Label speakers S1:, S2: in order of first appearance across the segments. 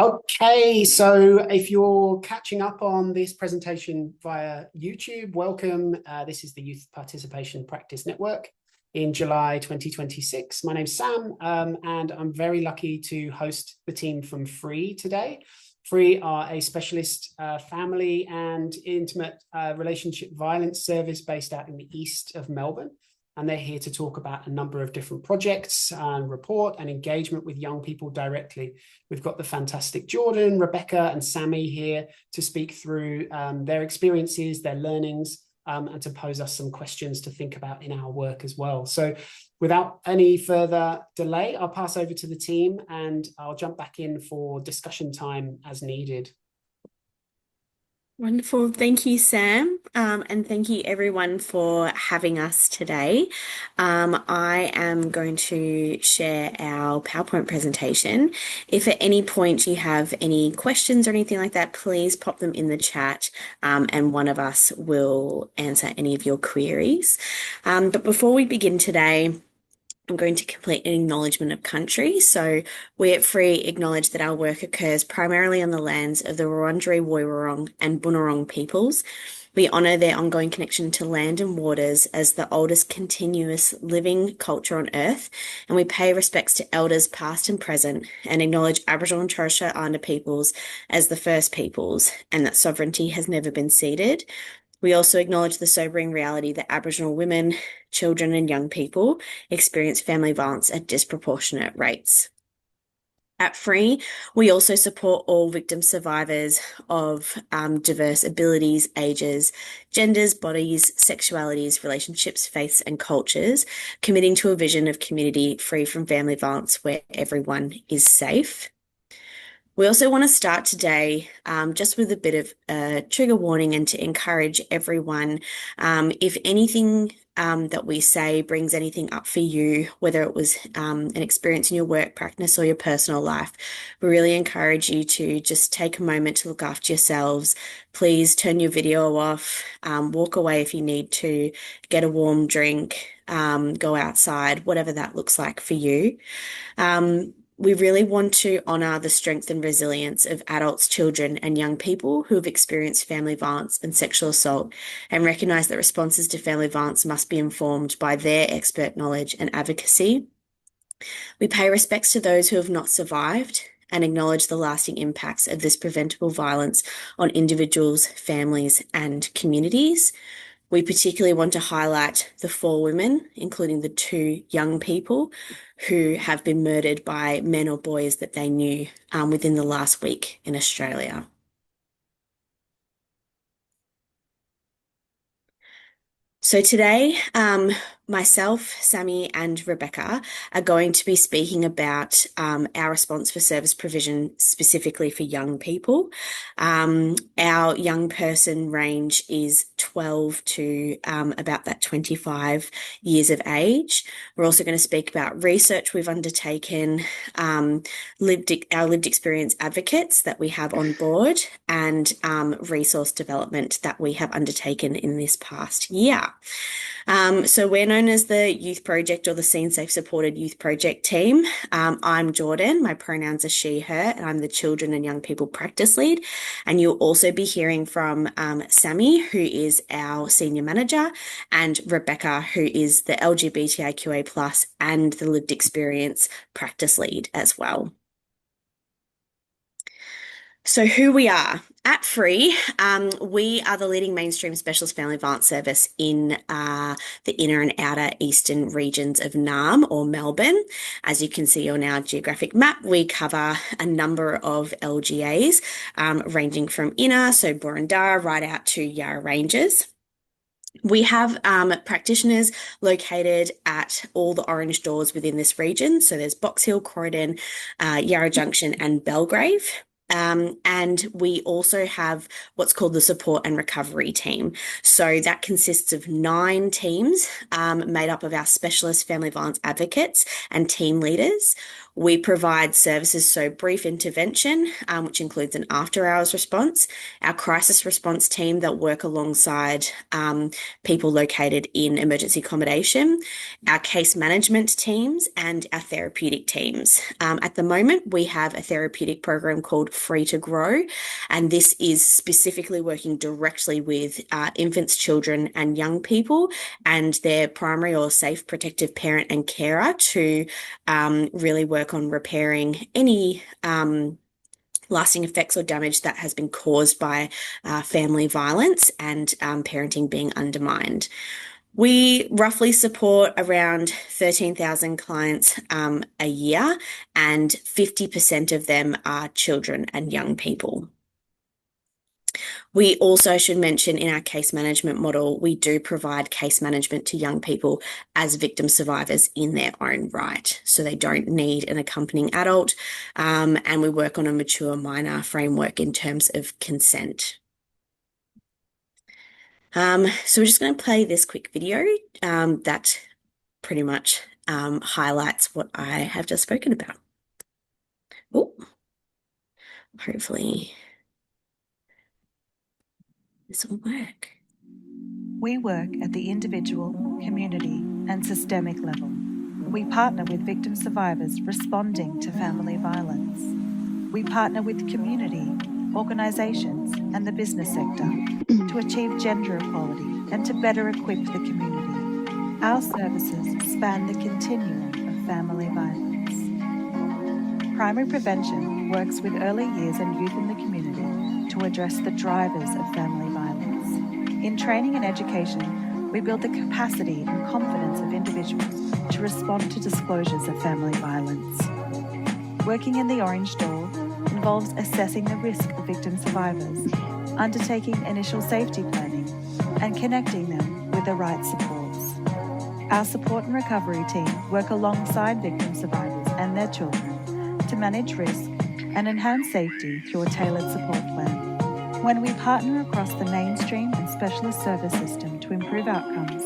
S1: Okay, so if you're catching up on this presentation via YouTube, welcome. This is the Youth Participation Practice Network in July 2026. My name's Sam, and I'm very lucky to host the team from FVREE today. FVREE are a specialist family and intimate relationship violence service based out in the east of Melbourne. And they're here to talk about a number of different projects and report and engagement with young people directly. We've got the fantastic Jordan, Rebeckah, and Sami here to speak through their experiences, their learnings, and to pose us some questions to think about in our work as well. So without any further delay, I'll pass over to the team and I'll jump back in for discussion time as needed.
S2: Wonderful. Thank you, Sam. And thank you everyone for having us today. I am going to share our PowerPoint presentation. If at any point you have any questions or anything like that, please pop them in the chat, and one of us will answer any of your queries. But before we begin today, I'm going to complete an acknowledgement of country. So we at FVREE acknowledge that our work occurs primarily on the lands of the Wurundjeri Woi-wurrung and Bunurong peoples. We honour their ongoing connection to land and waters as the oldest continuous living culture on Earth, and we pay respects to elders past and present and acknowledge Aboriginal and Torres Strait Islander peoples as the first peoples and that sovereignty has never been ceded. We also acknowledge the sobering reality that Aboriginal women, children and young people experience family violence at disproportionate rates. At FVREE, we also support all victim survivors of diverse abilities, ages, genders, bodies, sexualities, relationships, faiths and cultures, committing to a vision of community free from family violence where everyone is safe. We also want to start today just with a bit of a trigger warning and to encourage everyone, if anything that we say brings anything up for you, whether it was an experience in your work practice or your personal life, we really encourage you to just take a moment to look after yourselves. Please turn your video off, walk away if you need to, get a warm drink, go outside, whatever that looks like for you. We really want to honour the strength and resilience of adults, children and young people who have experienced family violence and sexual assault, and recognise that responses to family violence must be informed by their expert knowledge and advocacy. We pay respects to those who have not survived and acknowledge the lasting impacts of this preventable violence on individuals, families and communities. We particularly want to highlight the 4 women, including the 2 young people who have been murdered by men or boys that they knew within the last week in Australia. So today, myself, Sami and Rebeckah are going to be speaking about our response for service provision specifically for young people. Our young person range is 12 to about that 25 years of age. We're also going to speak about research we've undertaken, our lived experience advocates that we have on board, and resource development that we have undertaken in this past year. So we're known as the Youth Project or the Scene Safe Supported Youth Project team. I'm Jordan, my pronouns are she, her, and I'm the Children and Young People Practice Lead. And you'll also be hearing from Sami, who is our Senior Manager, and Rebeckah, who is the LGBTQIA+ and the Lived Experience Practice Lead as well. So who we are. At FVREE, we are the leading mainstream specialist family violence service in the inner and outer eastern regions of NAM or Melbourne. As you can see on our geographic map, we cover a number of LGAs, ranging from inner, so Boroondara, right out to Yarra Ranges. We have practitioners located at all the orange doors within this region. So there's Box Hill, Croydon, Yarra Junction and Belgrave. And we also have what's called the support and recovery team. So that consists of 9 teams made up of our specialist family violence advocates and team leaders. We provide services, so brief intervention, which includes an after-hours response, our crisis response team that work alongside people located in emergency accommodation, our case management teams, and our therapeutic teams. At the moment, we have a therapeutic program called FVREE to Grow, and this is specifically working directly with infants, children, and young people and their primary or safe protective parent and carer to really work on repairing any lasting effects or damage that has been caused by family violence and parenting being undermined. We roughly support around 13,000 clients a year, and 50% of them are children and young people. We also should mention in our case management model, we do provide case management to young people as victim survivors in their own right. So they don't need an accompanying adult, and we work on a mature minor framework in terms of consent. So we're just going to play this quick video that pretty much highlights what I have just spoken about. Oh, hopefully this will work.
S3: We work at the individual, community, and systemic level. We partner with victim survivors responding to family violence. We partner with community, organisations, and the business sector to achieve gender equality and to better equip the community. Our services span the continuum of family violence. Primary prevention works with early years and youth in the community to address the drivers of family violence. In training and education, we build the capacity and confidence of individuals to respond to disclosures of family violence. Working in the Orange Door involves assessing the risk of victim survivors, undertaking initial safety planning, and connecting them with the right supports. Our support and recovery team work alongside victim survivors and their children to manage risk and enhance safety through a tailored support plan. When we partner across the mainstream and specialist service system to improve outcomes,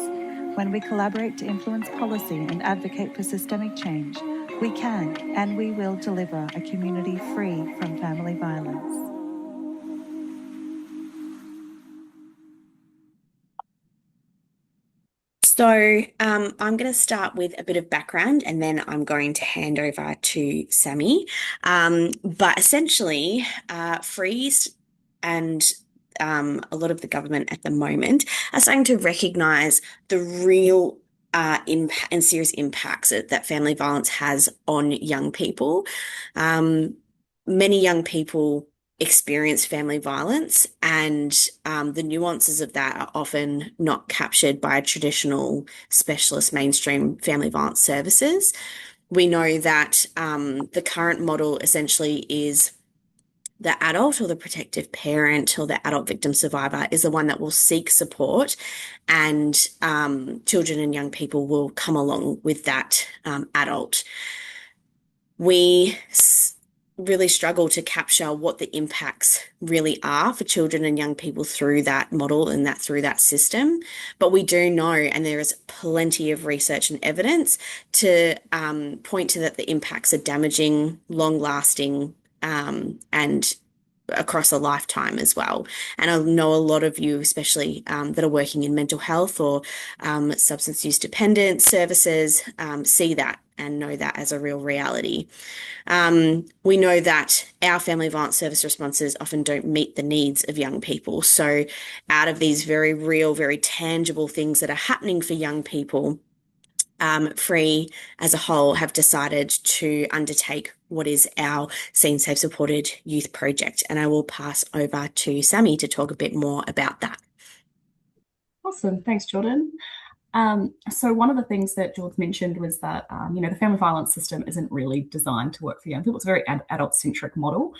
S3: when we collaborate to influence policy and advocate for systemic change, we can and we will deliver a community free from family violence.
S2: So I'm going to start with a bit of background and then I'm going to hand over to Sami. But essentially, FVREE and a lot of the government at the moment are starting to recognise the real impact and serious impacts that family violence has on young people. Many young people experience family violence, and the nuances of that are often not captured by traditional specialist mainstream family violence services. We know that the current model essentially is the adult or the protective parent or the adult victim survivor is the one that will seek support, and children and young people will come along with that adult. We really struggle to capture what the impacts really are for children and young people through that model and through that system. But we do know, and there is plenty of research and evidence to point to that the impacts are damaging, long-lasting, and across a lifetime as well. And I know a lot of you, especially that are working in mental health or substance use dependent services, see that and know that as a real reality. We know that our family violence service responses often don't meet the needs of young people. So out of these very real, very tangible things that are happening for young people, FVREE as a whole have decided to undertake what is our Seen, Safe, Supported Youth project. And I will pass over to Sami to talk a bit more about that.
S4: Awesome. Thanks, Jordan. So one of the things that George mentioned was that, the family violence system isn't really designed to work for young people. It's a very adult-centric model,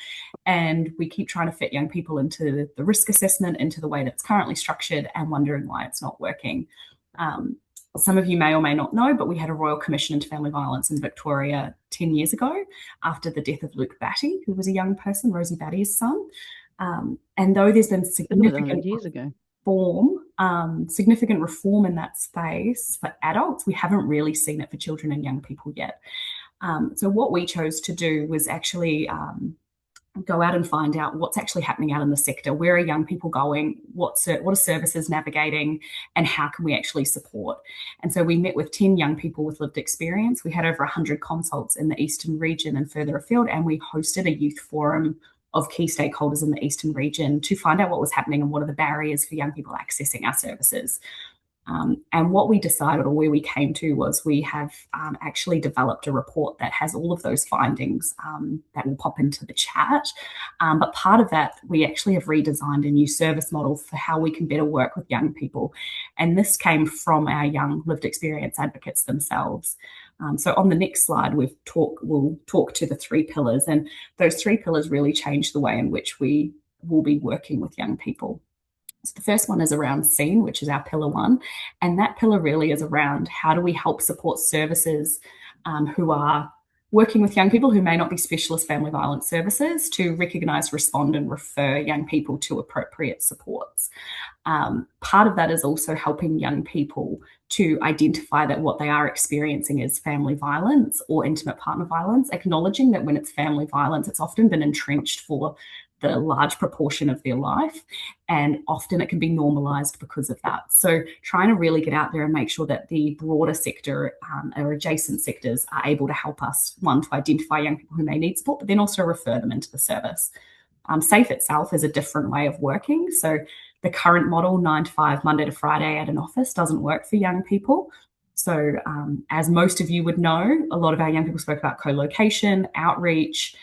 S4: and we keep trying to fit young people into the risk assessment, into the way that it's currently structured, and wondering why it's not working. Some of you may or may not know, but we had a Royal Commission into Family Violence in Victoria 10 years ago after the death of Luke Batty, who was a young person, Rosie Batty's son. And though there's been significant reform in that space for adults, we haven't really seen it for children and young people yet. So what we chose to do was actually go out and find out what's actually happening out in the sector. Where are young people going? What are services navigating? And how can we actually support? And so we met with 10 young people with lived experience. We had over 100 consults in the Eastern region and further afield, and we hosted a youth forum of key stakeholders in the Eastern region to find out what was happening and what are the barriers for young people accessing our services. And what we decided, or where we came to, was we have actually developed a report that has all of those findings that will pop into the chat. But part of that, we actually have redesigned a new service model for how we can better work with young people. And this came from our young lived experience advocates themselves. So on the next slide, we'll talk to the 3 pillars. And those 3 pillars really change the way in which we will be working with young people. So the first one is around SEEN, which is our pillar 1. And that pillar really is around how do we help support services who are working with young people who may not be specialist family violence services to recognise, respond and refer young people to appropriate supports. Part of that is also helping young people to identify that what they are experiencing is family violence or intimate partner violence, acknowledging that when it's family violence, it's often been entrenched for the large proportion of their life, and often it can be normalised because of that. So trying to really get out there and make sure that the broader sector or adjacent sectors are able to help us, one, to identify young people who may need support, but then also refer them into the service. SAFE itself is a different way of working. So the current model, 9 to 5, Monday to Friday at an office, doesn't work for young people. So as most of you would know, a lot of our young people spoke about co-location, outreach,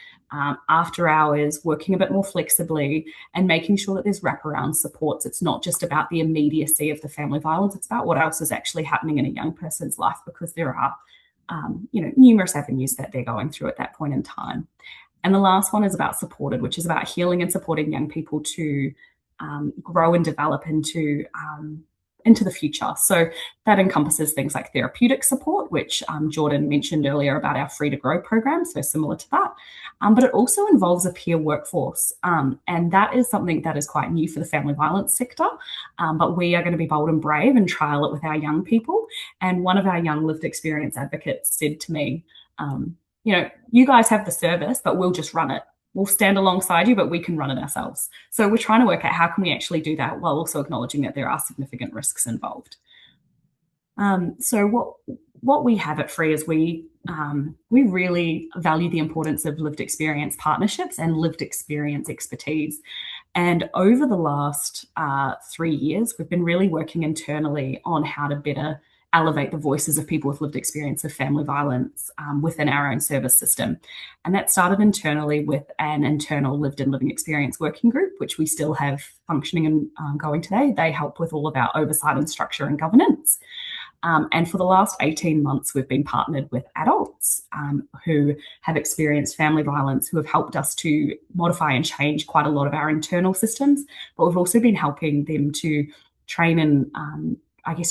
S4: after hours, working a bit more flexibly and making sure that there's wraparound supports. It's not just about the immediacy of the family violence. It's about what else is actually happening in a young person's life, because there are numerous avenues that they're going through at that point in time. And the last one is about supported, which is about healing and supporting young people to grow and develop into the future. So that encompasses things like therapeutic support, which Jordan mentioned earlier about our Free to Grow program, so similar to that. But it also involves a peer workforce. And that is something that is quite new for the family violence sector. But we are going to be bold and brave and trial it with our young people. And one of our young lived experience advocates said to me, you guys have the service, but we'll just run it. We'll stand alongside you, but we can run it ourselves. So we're trying to work out how can we actually do that while also acknowledging that there are significant risks involved. So what we have at FVREE is we really value the importance of lived experience partnerships and lived experience expertise. And over the last 3 years, we've been really working internally on how to better elevate the voices of people with lived experience of family violence within our own service system. And that started internally with an internal lived and living experience working group, which we still have functioning and going today. They help with all of our oversight and structure and governance. And for the last 18 months, we've been partnered with adults who have experienced family violence, who have helped us to modify and change quite a lot of our internal systems. But we've also been helping them to train and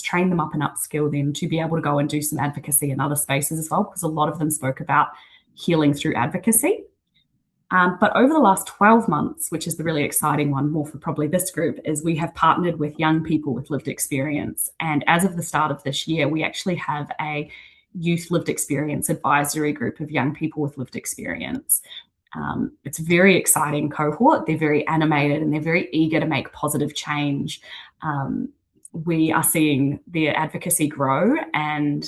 S4: train them up and upskill them to be able to go and do some advocacy in other spaces as well, because a lot of them spoke about healing through advocacy. But over the last 12 months, which is the really exciting one, more for probably this group, is we have partnered with young people with lived experience. And as of the start of this year, we actually have a youth lived experience advisory group of young people with lived experience. It's a very exciting cohort. They're very animated and they're very eager to make positive change. We are seeing their advocacy grow, and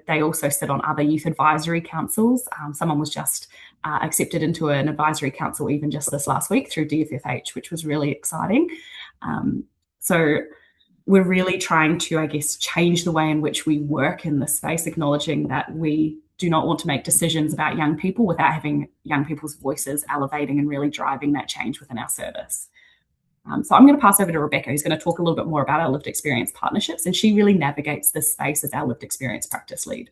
S4: they also sit on other youth advisory councils. Someone was just accepted into an advisory council even just this last week through DFFH, which was really exciting. So we're really trying to, change the way in which we work in this space, acknowledging that we do not want to make decisions about young people without having young people's voices elevating and really driving that change within our service. So I'm going to pass over to Rebeckah, who's going to talk a little bit more about our lived experience partnerships, and she really navigates this space as our lived experience practice lead.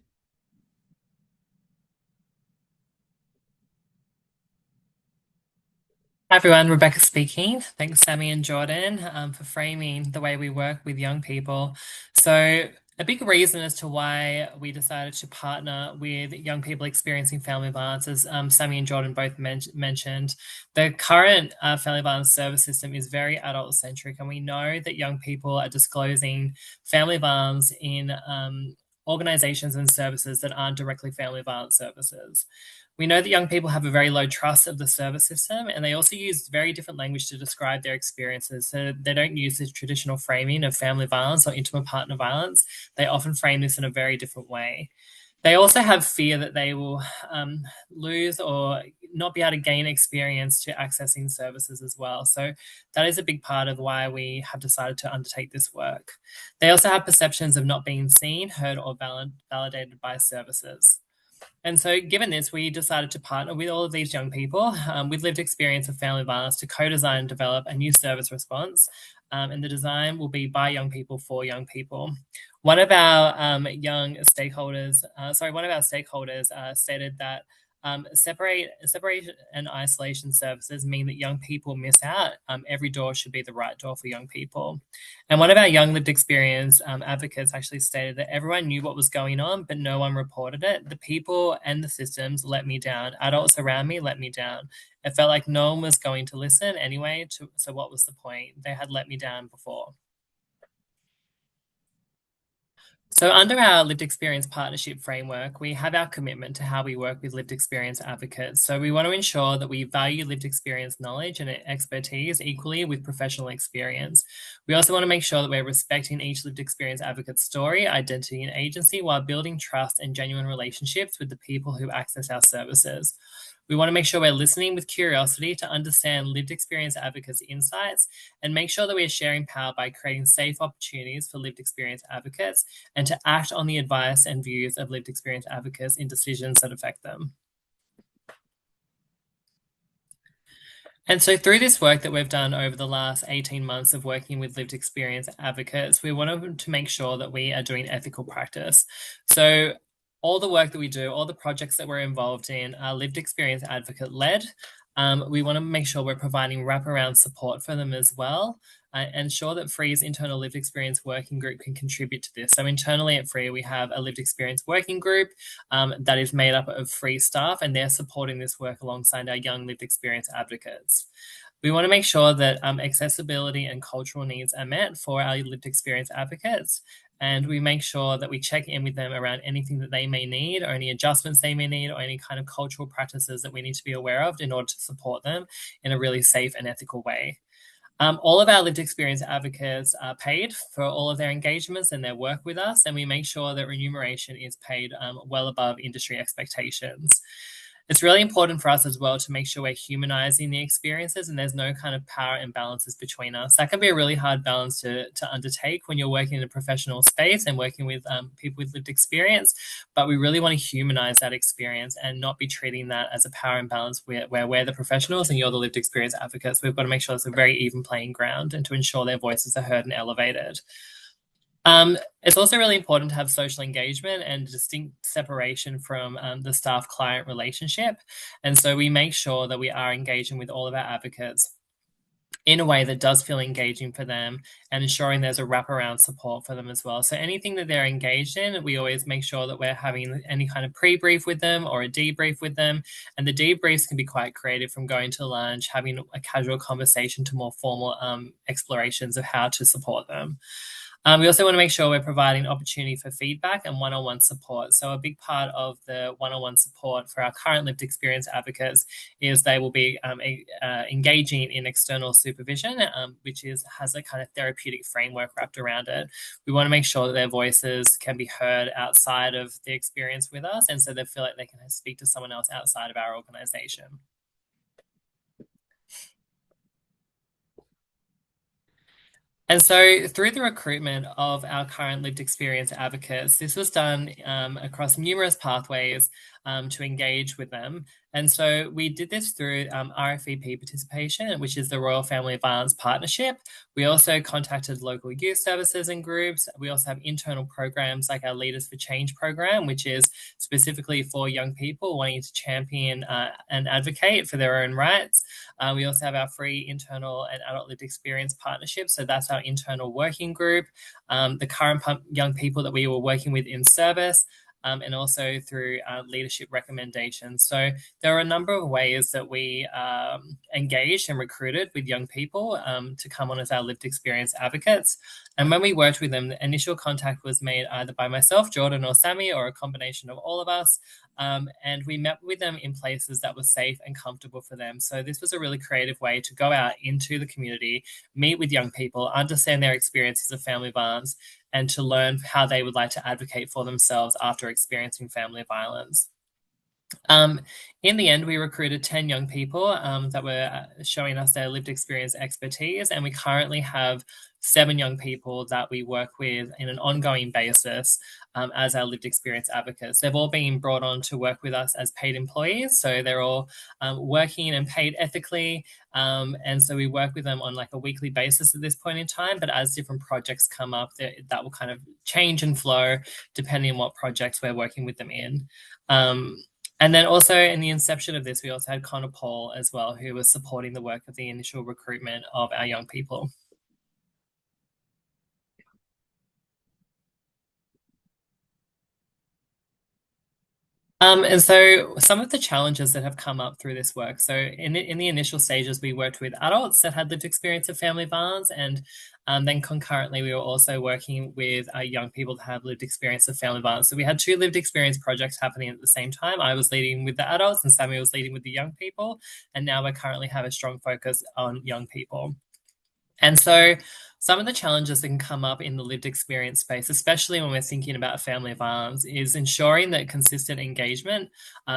S5: Hi everyone, Rebeckah speaking. Thanks Sami and Jordan for framing the way we work with young people. So a big reason as to why we decided to partner with young people experiencing family violence, as Sami and Jordan both mentioned, the current family violence service system is very adult-centric, and we know that young people are disclosing family violence in organisations and services that aren't directly family violence services. We know that young people have a very low trust of the service system, and they also use very different language to describe their experiences. So they don't use the traditional framing of family violence or intimate partner violence. They often frame this in a very different way. They also have fear that they will lose or not be able to gain experience to accessing services as well. So that is a big part of why we have decided to undertake this work. They also have perceptions of not being seen, heard, or validated by services. And so given this, we decided to partner with all of these young people with lived experience of family violence to co-design and develop a new service response. And the design will be by young people for young people. One of our stakeholders stated that separation and isolation services mean that young people miss out. Every door should be the right door for young people. And one of our young lived experience advocates actually stated that everyone knew what was going on, but no one reported it. The people and the systems let me down. Adults around me let me down. It felt like no one was going to listen anyway, so what was the point? They had let me down before. So under our lived experience partnership framework, we have our commitment to how we work with lived experience advocates. So we want to ensure that we value lived experience knowledge and expertise equally with professional experience. We also want to make sure that we're respecting each lived experience advocate's story, identity, and agency while building trust and genuine relationships with the people who access our services. We want to make sure we're listening with curiosity to understand lived experience advocates' insights and make sure that we are sharing power by creating safe opportunities for lived experience advocates and to act on the advice and views of lived experience advocates in decisions that affect them. And so through this work that we've done over the last 18 months of working with lived experience advocates, we wanted to make sure that we are doing ethical practice. So all the work that we do, all the projects that we're involved in are lived experience advocate led. We want to make sure we're providing wraparound support for them as well, and ensure that FVREE's internal lived experience working group can contribute to this. So internally at FVREE, we have a lived experience working group that is made up of FVREE staff, and they're supporting this work alongside our young lived experience advocates. We want to make sure that accessibility and cultural needs are met for our lived experience advocates. And we make sure that we check in with them around anything that they may need or any adjustments they may need or any kind of cultural practices that we need to be aware of in order to support them in a really safe and ethical way. All of our lived experience advocates are paid for all of their engagements and their work with us, and we make sure that remuneration is paid well above industry expectations. It's really important for us as well to make sure we're humanizing the experiences and there's no kind of power imbalances between us. That can be a really hard balance to undertake when you're working in a professional space and working with people with lived experience, but we really want to humanize that experience and not be treating that as a power imbalance where we're the professionals and you're the lived experience advocates. We've got to make sure it's a very even playing ground and to ensure their voices are heard and elevated. It's also really important to have social engagement and distinct separation from the staff-client relationship. And so we make sure that we are engaging with all of our advocates in a way that does feel engaging for them and ensuring there's a wraparound support for them as well. So anything that they're engaged in, we always make sure that we're having any kind of pre-brief with them or a debrief with them. And the debriefs can be quite creative, from going to lunch, having a casual conversation to more formal explorations of how to support them. We also want to make sure we're providing opportunity for feedback and one-on-one support. So a big part of the one-on-one support for our current lived experience advocates is they will be engaging in external supervision, which has a kind of therapeutic framework wrapped around it. We want to make sure that their voices can be heard outside of the experience with us, and so they feel like they can speak to someone else outside of our organisation. And so through the recruitment of our current lived experience advocates, this was done across numerous pathways to engage with them. And so we did this through RFVP participation, which is the Royal Family Violence Partnership. We also contacted local youth services and groups. We also have internal programs like our Leaders for Change program, which is specifically for young people wanting to champion and advocate for their own rights. We also have our FVREE internal and adult lived experience partnership. So that's our internal working group. The current young people that we were working with in service, and also through leadership recommendations. So there are a number of ways that we engaged and recruited with young people to come on as our lived experience advocates. And when we worked with them, the initial contact was made either by myself, Jordan, or Sami, or a combination of all of us. And we met with them in places that were safe and comfortable for them. So this was a really creative way to go out into the community, meet with young people, understand their experiences of family violence, and to learn how they would like to advocate for themselves after experiencing family violence. In the end, we recruited 10 young people that were showing us their lived experience expertise, and we currently have 7 young people that we work with in an ongoing basis as our lived experience advocates. They've all been brought on to work with us as paid employees, so they're all working and paid ethically, and so we work with them on like a weekly basis at this point in time, but as different projects come up, that will kind of change and flow depending on what projects we're working with them in. And then also in the inception of this, we also had Connor Paul as well, who was supporting the work of the initial recruitment of our young people. And so some of the challenges that have come up through this work. So in the initial stages, we worked with adults that had lived experience of family violence, and then concurrently, we were also working with young people that have lived experience of family violence. So we had 2 lived experience projects happening at the same time. I was leading with the adults and Sami was leading with the young people. And now we currently have a strong focus on young people. And so some of the challenges that can come up in the lived experience space, especially when we're thinking about family violence, is ensuring that consistent engagement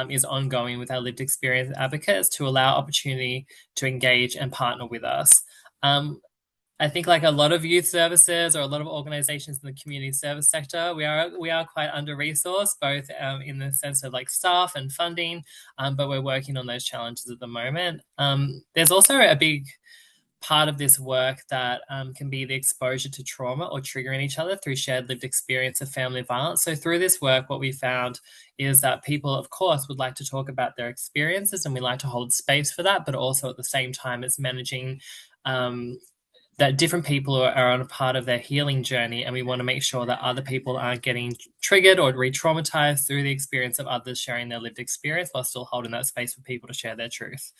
S5: is ongoing with our lived experience advocates to allow opportunity to engage and partner with us. I think like a lot of youth services or a lot of organizations in the community service sector, we are quite under-resourced, both in the sense of like staff and funding, but we're working on those challenges at the moment. There's also a big part of this work that can be the exposure to trauma or triggering each other through shared lived experience of family violence. So through this work, what we found is that people, of course, would like to talk about their experiences, and we like to hold space for that, but also at the same time, it's managing that different people are on a part of their healing journey, and we want to make sure that other people aren't getting triggered or re-traumatized through the experience of others sharing their lived experience while still holding that space for people to share their truth.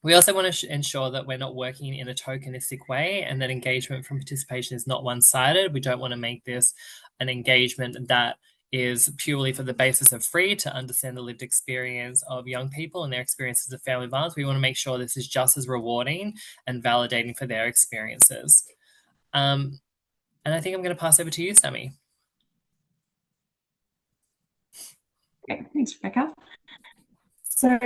S5: We also want to ensure that we're not working in a tokenistic way and that engagement from participation is not one-sided. We don't want to make this an engagement that is purely for the basis of free to understand the lived experience of young people and their experiences of family violence. We want to make sure this is just as rewarding and validating for their experiences. And I think I'm going to pass over to you, Sami.
S4: Okay, thanks, Rebeckah. So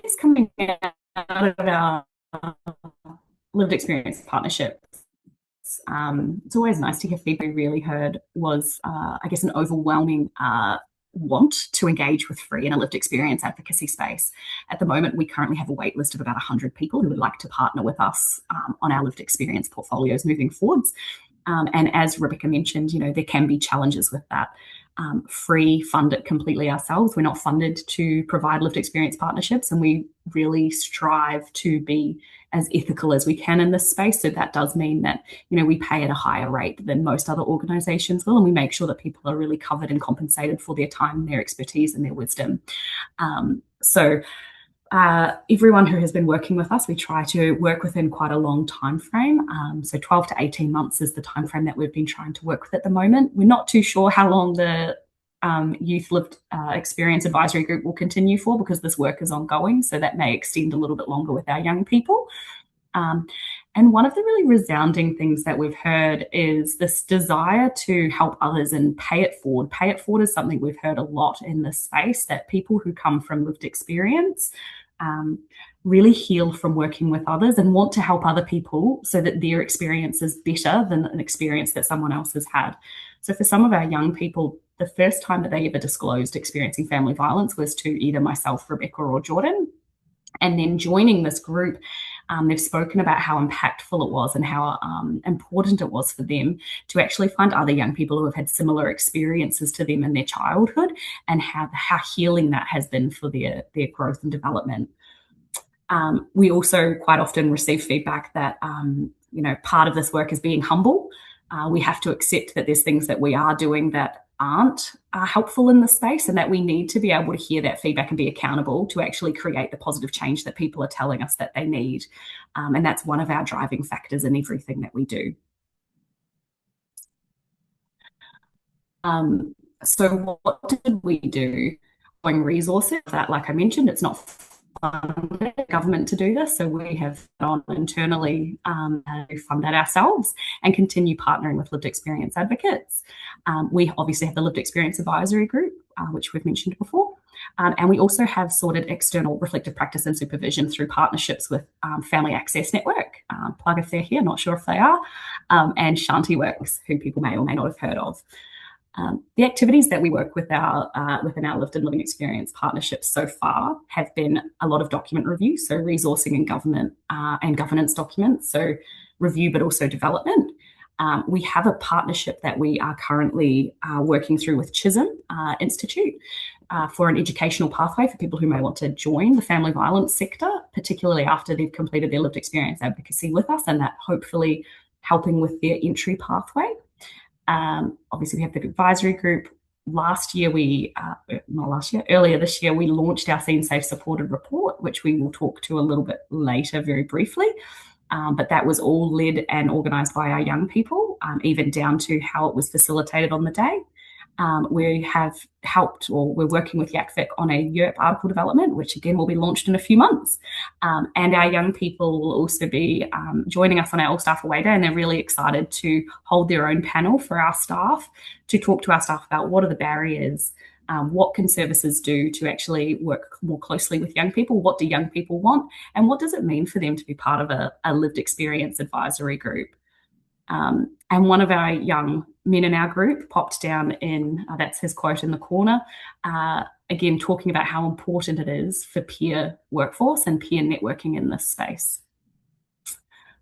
S4: it's coming out of our lived experience partnership. It's always nice to hear feedback. We really heard was, I guess, an overwhelming want to engage with FVREE in a lived experience advocacy space. At the moment, we currently have a wait list of about 100 people who would like to partner with us on our lived experience portfolios moving forwards. And as Rebeckah mentioned, you know, there can be challenges with that. FVREE fund it completely ourselves. We're not funded to provide lived experience partnerships, and we really strive to be as ethical as we can in this space. So that does mean that, you know, we pay at a higher rate than most other organisations will, and we make sure that people are really covered and compensated for their time, their expertise and their wisdom. Everyone who has been working with us, we try to work within quite a long time frame. So 12 to 18 months is the time frame that we've been trying to work with at the moment. We're not too sure how long the Youth Lived Experience Advisory Group will continue for, because this work is ongoing. So that may extend a little bit longer with our young people. And one of the really resounding things that we've heard is this desire to help others and pay it forward. Pay it forward is something we've heard a lot in this space, that people who come from lived experience really heal from working with others and want to help other people so that their experience is better than an experience that someone else has had. So for some of our young people, the first time that they ever disclosed experiencing family violence was to either myself, Rebeckah, or Jordan. And then joining this group, they've spoken about how impactful it was and how important it was for them to actually find other young people who have had similar experiences to them in their childhood, and how healing that has been for their growth and development. We also quite often receive feedback that, you know, part of this work is being humble. We have to accept that there's things that we are doing that aren't helpful in the space, and that we need to be able to hear that feedback and be accountable to actually create the positive change that people are telling us that they need. And that's one of our driving factors in everything that we do. So what did we do? Resources that, like I mentioned, it's not funded government to do this, so we have gone internally to fund that ourselves and continue partnering with lived experience advocates. We obviously have the lived experience advisory group, which we've mentioned before, and we also have sorted external reflective practice and supervision through partnerships with Family Access Network, plug if they're here, not sure if they are, and Shanti Works, who people may or may not have heard of. The activities that we work with within our lived and living experience partnerships so far have been a lot of document review, so resourcing and governance documents, so review but also development. We have a partnership that we are currently working through with Chisholm Institute for an educational pathway for people who may want to join the family violence sector, particularly after they've completed their lived experience advocacy with us, and that hopefully helping with their entry pathway. Obviously, we have the advisory group. Earlier this year, we launched our Seen Safe Supported report, which we will talk to a little bit later very briefly. But that was all led and organised by our young people, even down to how it was facilitated on the day. We have helped, or we're working with YACFIC on a YERP article development, which again will be launched in a few months. And our young people will also be joining us on our All Staff Away Day, and they're really excited to hold their own panel for our staff to talk to our staff about what are the barriers, what can services do to actually work more closely with young people, what do young people want, and what does it mean for them to be part of a lived experience advisory group. And one of our young men in our group popped down in, that's his quote in the corner, again, talking about how important it is for peer workforce and peer networking in this space.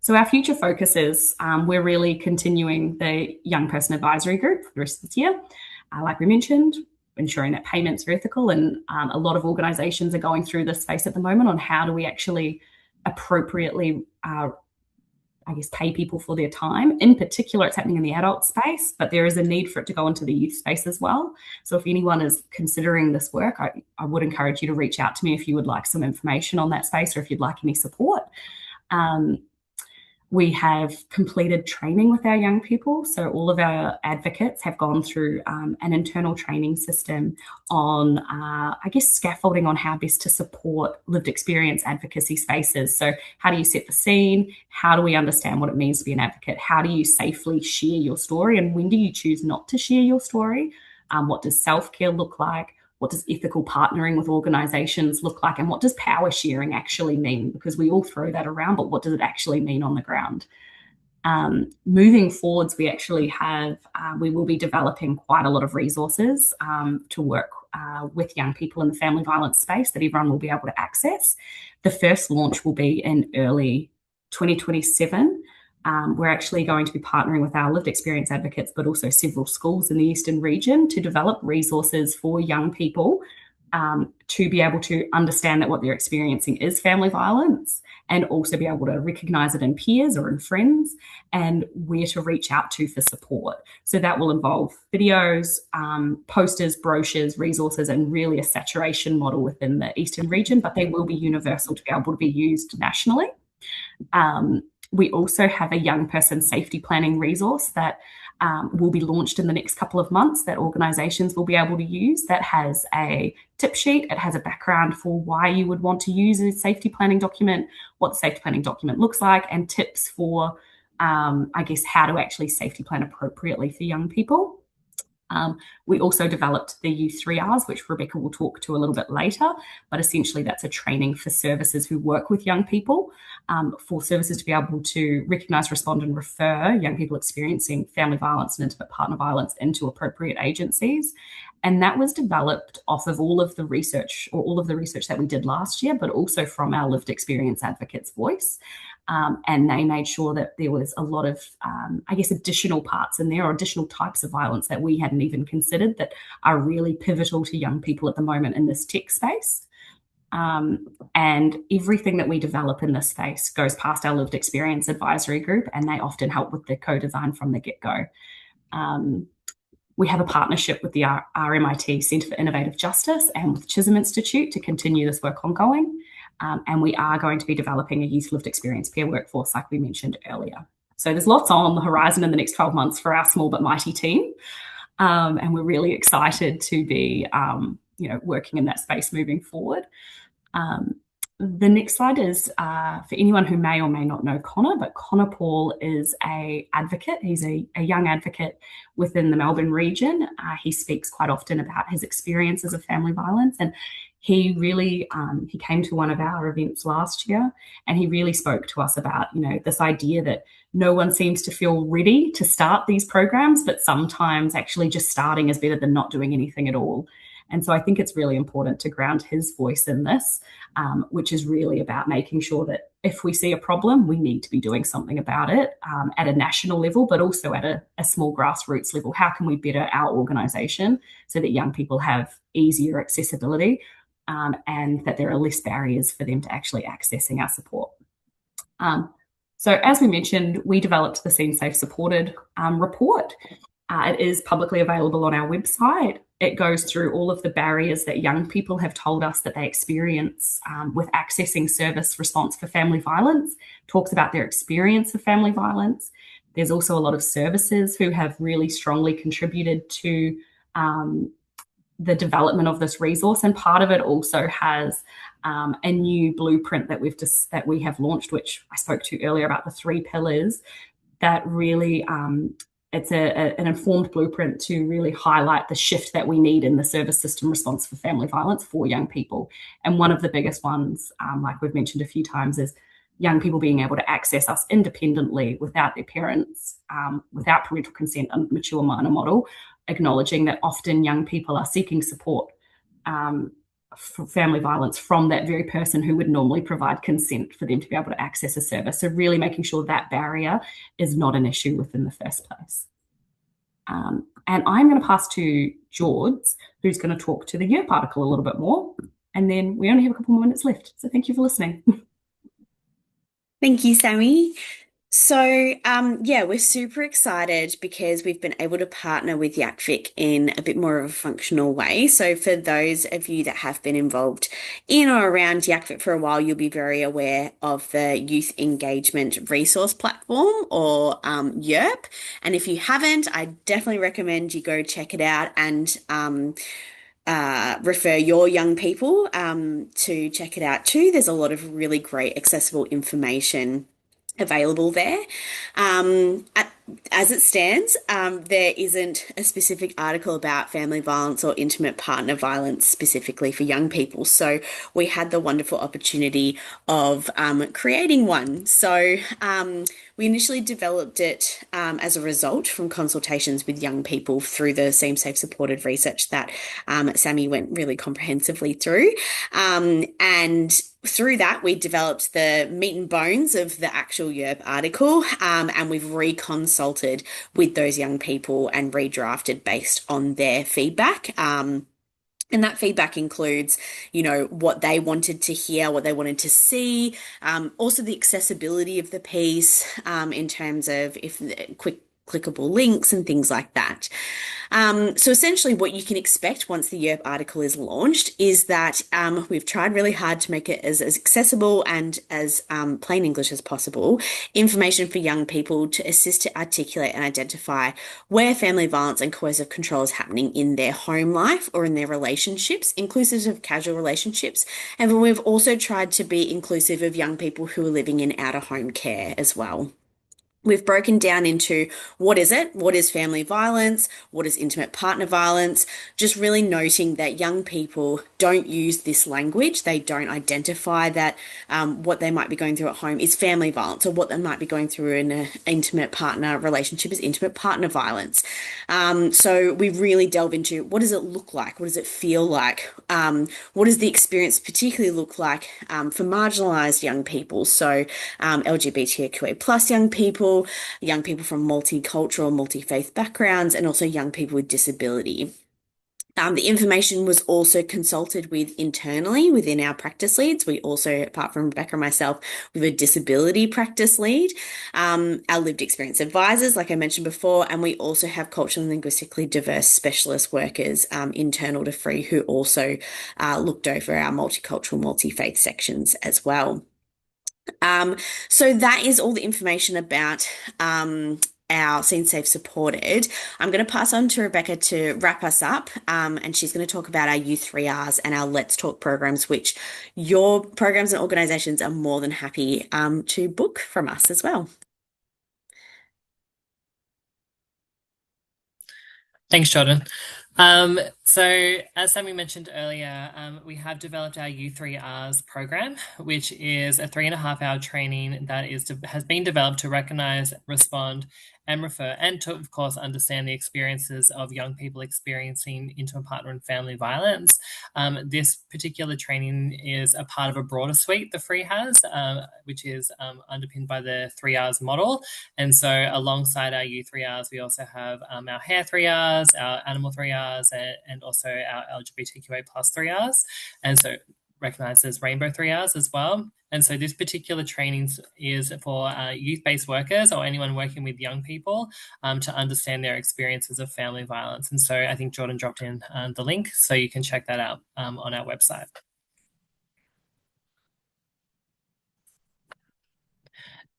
S4: So our future focus is we're really continuing the young person advisory group for the rest of this year. Like we mentioned, ensuring that payments are ethical, and a lot of organisations are going through this space at the moment on how do we actually appropriately pay people for their time. In particular, it's happening in the adult space, but there is a need for it to go into the youth space as well. So if anyone is considering this work, I would encourage you to reach out to me if you would like some information on that space or if you'd like any support. We have completed training with our young people. So all of our advocates have gone through an internal training system on, scaffolding on how best to support lived experience advocacy spaces. So how do you set the scene? How do we understand what it means to be an advocate? How do you safely share your story? And when do you choose not to share your story? What does self-care look like? What does ethical partnering with organisations look like? And what does power sharing actually mean? Because we all throw that around, but what does it actually mean on the ground? Moving forwards, we actually have, we will be developing quite a lot of resources to work with young people in the family violence space that everyone will be able to access. The first launch will be in early 2027. We're actually going to be partnering with our lived experience advocates, but also several schools in the Eastern region to develop resources for young people to be able to understand that what they're experiencing is family violence, and also be able to recognise it in peers or in friends, and where to reach out to for support. So that will involve videos, posters, brochures, resources, and really a saturation model within the Eastern region, but they will be universal to be able to be used nationally. We also have a young person safety planning resource that will be launched in the next couple of months that organisations will be able to use, that has a tip sheet. It has a background for why you would want to use a safety planning document, what the safety planning document looks like, and tips for, how to actually safety plan appropriately for young people. We also developed the Youth 3Rs, which Rebeckah will talk to a little bit later, but essentially that's a training for services who work with young people, for services to be able to recognise, respond and refer young people experiencing family violence and intimate partner violence into appropriate agencies. And that was developed off of all of the research that we did last year, but also from our lived experience advocates' voice. And they made sure that there was a lot of, additional parts in there, or additional types of violence that we hadn't even considered, that are really pivotal to young people at the moment in this tech space. And everything that we develop in this space goes past our lived experience advisory group, and they often help with the co-design from the get-go. We have a partnership with the RMIT Centre for Innovative Justice and with Chisholm Institute to continue this work ongoing. And we are going to be developing a youth lived experience peer workforce, like we mentioned earlier. So there's lots on the horizon in the next 12 months for our small but mighty team. And we're really excited to be working in that space moving forward. The next slide is for anyone who may or may not know Connor, but Connor Paul is an advocate. He's a young advocate within the Melbourne region. He speaks quite often about his experiences of family violence, and he really he came to one of our events last year, and he really spoke to us about this idea that no one seems to feel ready to start these programs, but sometimes actually just starting is better than not doing anything at all. And so I think it's really important to ground his voice in this, which is really about making sure that if we see a problem, we need to be doing something about it at a national level, but also at a small grassroots level. How can we better our organisation so that young people have easier accessibility and that there are less barriers for them to actually accessing our support? So as we mentioned, we developed the Seem Safe Supported report. It is publicly available on our website. It goes through all of the barriers that young people have told us that they experience with accessing service response for family violence, talks about their experience of family violence. There's also a lot of services who have really strongly contributed to the development of this resource, and part of it also has a new blueprint that we have launched, which I spoke to earlier about the 3 pillars that really it's an informed blueprint to really highlight the shift that we need in the service system response for family violence for young people. And one of the biggest ones, like we've mentioned a few times, is young people being able to access us independently without their parents, without parental consent under the mature minor model, acknowledging that often young people are seeking support for family violence from that very person who would normally provide consent for them to be able to access a service. So really making sure that barrier is not an issue within the first place. And I'm going to pass to George, who's going to talk to the YERP article a little bit more. And then we only have a couple more minutes left. So thank you for listening.
S2: Thank you, Sami. So, we're super excited because we've been able to partner with YPPN in a bit more of a functional way. So for those of you that have been involved in or around YPPN for a while, you'll be very aware of the Youth Engagement Resource Platform, or YERP. And if you haven't, I definitely recommend you go check it out and refer your young people to check it out too. There's a lot of really great accessible information available there. As it stands, there isn't a specific article about family violence or intimate partner violence specifically for young people. So we had the wonderful opportunity of creating one. So we initially developed it as a result from consultations with young people through the Seem Safe Supported research that Sami went really comprehensively through. And through that, we developed the meat and bones of the actual YERP article, and we've reconsulted with those young people and redrafted based on their feedback. And that feedback includes, what they wanted to hear, what they wanted to see, also the accessibility of the piece in terms of clickable links and things like that. So essentially what you can expect once the YERP article is launched is that we've tried really hard to make it as accessible and as plain English as possible, information for young people to assist to articulate and identify where family violence and coercive control is happening in their home life or in their relationships, inclusive of casual relationships. And we've also tried to be inclusive of young people who are living in out-of-home care as well. We've broken down into what is it? What is family violence? What is intimate partner violence? Just really noting that young people don't use this language. They don't identify that what they might be going through at home is family violence, or what they might be going through in an intimate partner relationship is intimate partner violence. So we really delve into what does it look like? What does it feel like? What does the experience particularly look like for marginalised young people? So LGBTQIA plus young people from multicultural, multi-faith backgrounds, and also young people with disability. The information was also consulted with internally within our practice leads. We also, apart from Rebeckah and myself, we have a disability practice lead, our lived experience advisors, like I mentioned before, and we also have culturally and linguistically diverse specialist workers internal to FVREE who also looked over our multicultural, multi-faith sections as well. So that is all the information about our Scene Safe Supported. I'm going to pass on to Rebeckah to wrap us up, and she's going to talk about our U3Rs and our Let's Talk programs, which your programs and organisations are more than happy to book from us as well.
S5: Thanks, Jordan. So as Sami mentioned earlier, we have developed our U3Rs program, which is a 3.5-hour training that has been developed to recognise, respond, and refer, and to, of course, understand the experiences of young people experiencing intimate partner and family violence. This particular training is a part of a broader suite the FVREE has, which is underpinned by the 3Rs model. And so alongside our U3Rs, we also have our hair 3Rs, our animal 3Rs, and also our LGBTQIA plus 3Rs. And so recognised as Rainbow 3Rs as well. And so this particular training is for youth-based workers or anyone working with young people to understand their experiences of family violence. And so I think Jordan dropped in the link, so you can check that out on our website.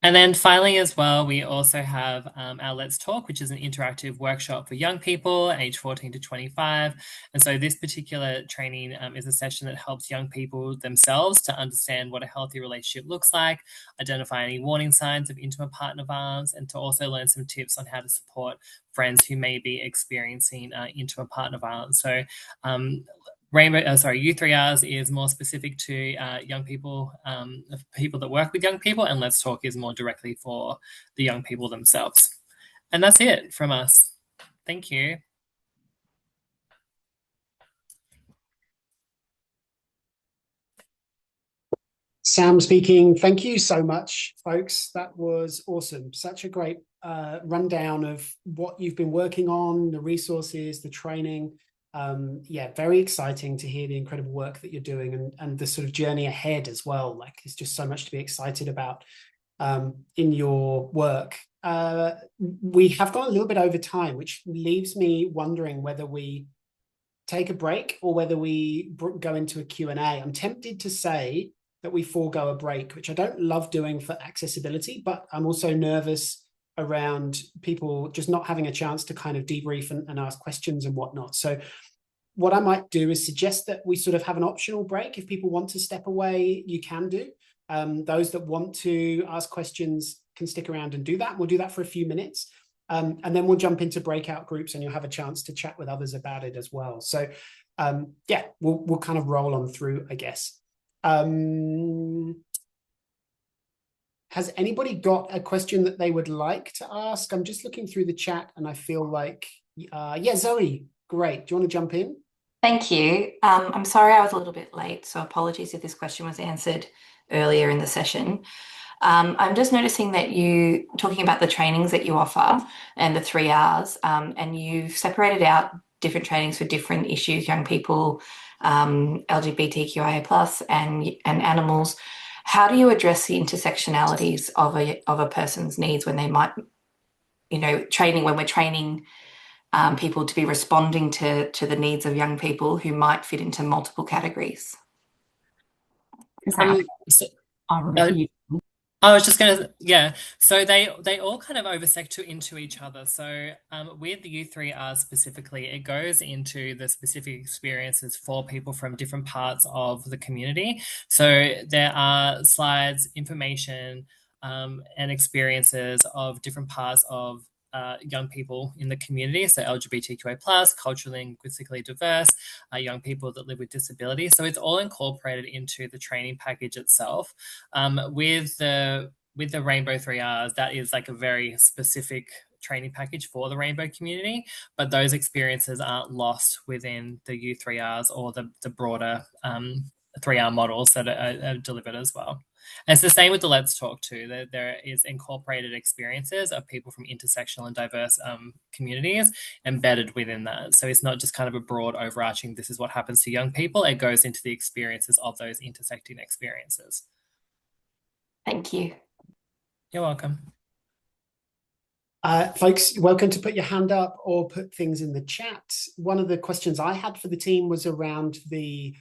S5: And then finally as well, we also have our Let's Talk, which is an interactive workshop for young people aged 14 to 25. And so this particular training is a session that helps young people themselves to understand what a healthy relationship looks like, identify any warning signs of intimate partner violence, and to also learn some tips on how to support friends who may be experiencing intimate partner violence. So U3Rs is more specific to young people, people that work with young people, and Let's Talk is more directly for the young people themselves. And that's it from us. Thank you.
S1: Sam speaking. Thank you so much, folks. That was awesome. Such a great rundown of what you've been working on, the resources, the training. Yeah, very exciting to hear the incredible work that you're doing and the sort of journey ahead as well. Like, it's just so much to be excited about in your work. We have gone a little bit over time, which leaves me wondering whether we take a break or whether we go into a Q&A. I'm tempted to say that we forego a break, which I don't love doing for accessibility, but I'm also nervous around people just not having a chance to kind of debrief and ask questions and whatnot. So what I might do is suggest that we sort of have an optional break. If people want to step away, you can do. Those that want to ask questions can stick around and do that. We'll do that for a few minutes. And then we'll jump into breakout groups and you'll have a chance to chat with others about it as well. So yeah, we'll kind of roll on through, I guess. Has anybody got a question that they would like to ask? I'm just looking through the chat and I feel like, yeah, Zoe, great. Do you want to jump in?
S6: Thank you. I'm sorry I was a little bit late, so apologies if this question was answered earlier in the session. I'm just noticing that you talking about the trainings that you offer and the 3Rs, and you've separated out different trainings for different issues, young people, LGBTQIA plus and animals. How do you address the intersectionalities of a person's needs when they might, when we're training people to be responding to the needs of young people who might fit into multiple categories?
S5: I was just going to, yeah. So they all kind of intersect into each other. So with the U3R specifically, it goes into the specific experiences for people from different parts of the community. So there are slides, information, and experiences of different parts of young people in the community, so LGBTQIA plus, culturally and linguistically diverse, young people that live with disability. So it's all incorporated into the training package itself. With the Rainbow 3Rs, that is like a very specific training package for the rainbow community, but those experiences aren't lost within the U3Rs or the broader 3R models that are delivered as well. And it's the same with the Let's Talk too. There is incorporated experiences of people from intersectional and diverse communities embedded within that. So it's not just kind of a broad overarching, this is what happens to young people. It goes into the experiences of those intersecting experiences.
S6: Thank you.
S5: You're welcome.
S1: Folks, you're welcome to put your hand up or put things in the chat. One of the questions I had for the team was around the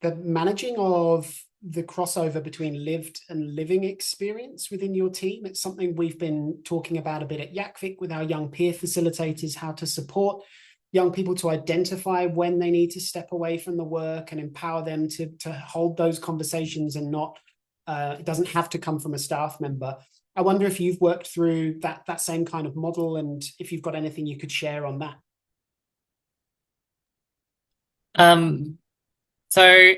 S1: managing of the crossover between lived and living experience within your team. It's something we've been talking about a bit at YACVIC with our young peer facilitators, how to support young people to identify when they need to step away from the work and empower them to hold those conversations and not, it doesn't have to come from a staff member. I wonder if you've worked through that same kind of model and if you've got anything you could share on that.
S5: So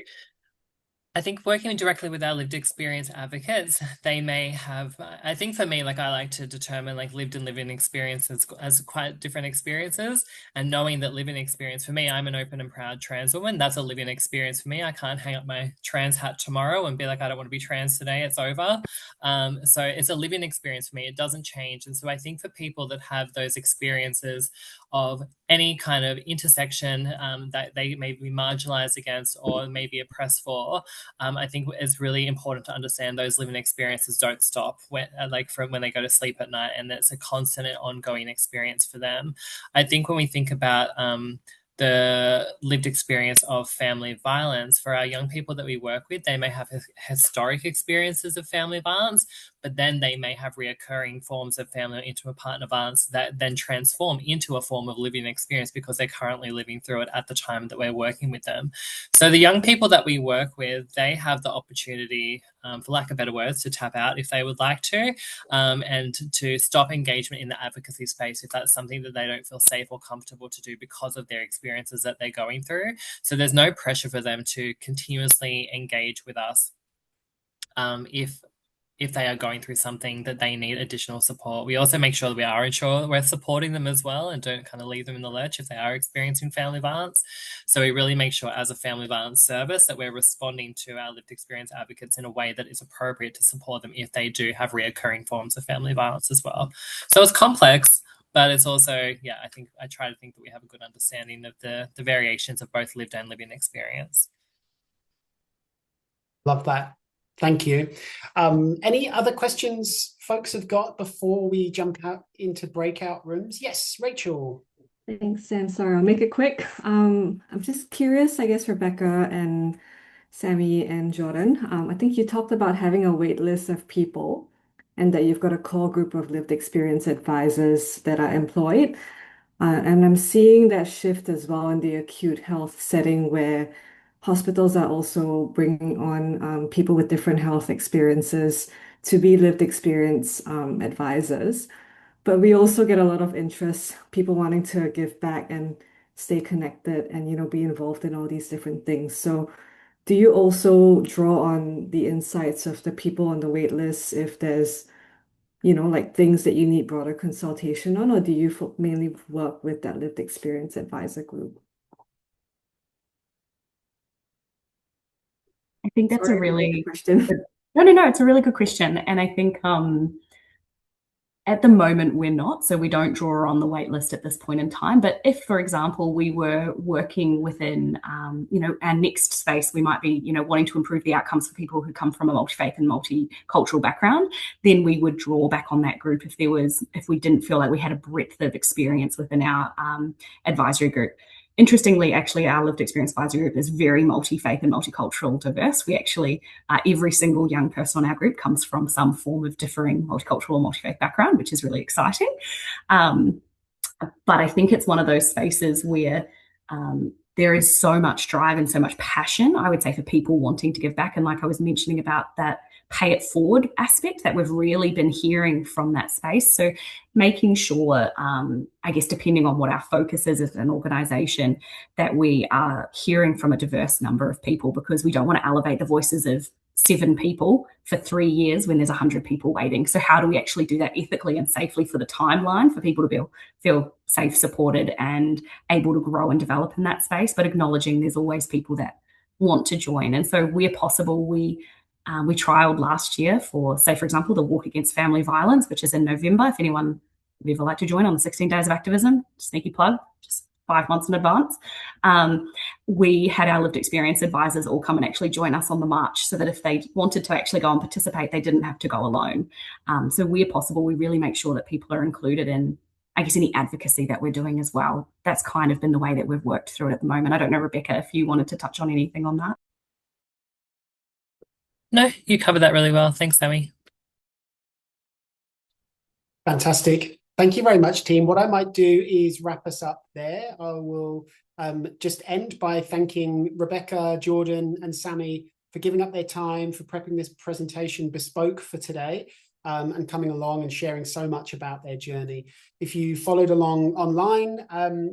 S5: I think working directly with our lived experience advocates, they may have, I think for me, like I like to determine like lived and living experiences as quite different experiences, and knowing that living experience for me, I'm an open and proud trans woman. That's a living experience for me. I can't hang up my trans hat tomorrow and be like, I don't want to be trans today. It's over. So it's a living experience for me. It doesn't change. And so I think for people that have those experiences of any kind of intersection that they may be marginalized against or may be oppressed for, I think it's really important to understand those living experiences don't stop from when they go to sleep at night, and it's a constant and ongoing experience for them. I think when we think about the lived experience of family violence, for our young people that we work with, they may have historic experiences of family violence, but then they may have reoccurring forms of family or intimate partner violence that then transform into a form of living experience because they're currently living through it at the time that we're working with them. So the young people that we work with, they have the opportunity, for lack of better words, to tap out if they would like to, and to stop engagement in the advocacy space if that's something that they don't feel safe or comfortable to do because of their experiences that they're going through. So there's no pressure for them to continuously engage with us if they are going through something that they need additional support. We also make sure that we're supporting them as well and don't kind of leave them in the lurch if they are experiencing family violence. So we really make sure as a family violence service that we're responding to our lived experience advocates in a way that is appropriate to support them if they do have reoccurring forms of family violence as well. So it's complex, but it's also, I try to think that we have a good understanding of the variations of both lived and living experience.
S1: Love that. Thank you. Any other questions folks have got before we jump out into breakout rooms? Yes, Rachel.
S7: Thanks, Sam. Sorry, I'll make it quick. I'm just curious, I guess, Rebeckah and Sami and Jordan. I think you talked about having a wait list of people and that you've got a core group of lived experience advisors that are employed. And I'm seeing that shift as well in the acute health setting where hospitals are also bringing on people with different health experiences to be lived experience advisors. But we also get a lot of interest, people wanting to give back and stay connected and, be involved in all these different things. So do you also draw on the insights of the people on the wait list if there's, like things that you need broader consultation on, or do you mainly work with that lived experience advisor group?
S4: I think that's
S7: Sorry,
S4: a really
S7: good question.
S4: No, it's a really good question. And I think at the moment we're not, so we don't draw on the wait list at this point in time. But if, for example, we were working within, our next space, we might be, wanting to improve the outcomes for people who come from a multi-faith and multicultural background, then we would draw back on that group if we didn't feel like we had a breadth of experience within our advisory group. Interestingly, actually, our lived experience advisory group is very multi-faith and multicultural diverse. We actually, every single young person on our group comes from some form of differing multicultural or multi-faith background, which is really exciting. But I think it's one of those spaces where there is so much drive and so much passion, I would say, for people wanting to give back. And like I was mentioning about that pay it forward aspect that we've really been hearing from that space. So making sure, I guess, depending on what our focus is as an organisation, that we are hearing from a diverse number of people, because we don't want to elevate the voices of 7 people for 3 years when there's 100 people waiting. So how do we actually do that ethically and safely for the timeline for people to feel safe, supported and able to grow and develop in that space, but acknowledging there's always people that want to join. And so where possible, we trialled last year for, say, for example, the Walk Against Family Violence, which is in November. If anyone would ever like to join on the 16 Days of Activism, sneaky plug, just 5 months in advance. We had our lived experience advisors all come and actually join us on the march, so that if they wanted to actually go and participate, they didn't have to go alone. So where possible, we really make sure that people are included in, I guess, any advocacy that we're doing as well. That's kind of been the way that we've worked through it at the moment. I don't know, Rebeckah, if you wanted to touch on anything on that.
S5: No, you covered that really well. Thanks, Sami.
S1: Fantastic. Thank you very much, team. What I might do is wrap us up there. I will just end by thanking Rebeckah, Jordan, and Sami for giving up their time, for prepping this presentation bespoke for today, and coming along and sharing so much about their journey. If you followed along online,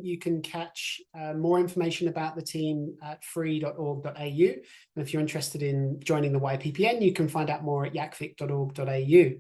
S1: you can catch more information about the team at free.org.au. And if you're interested in joining the YPPN, you can find out more at yakvic.org.au.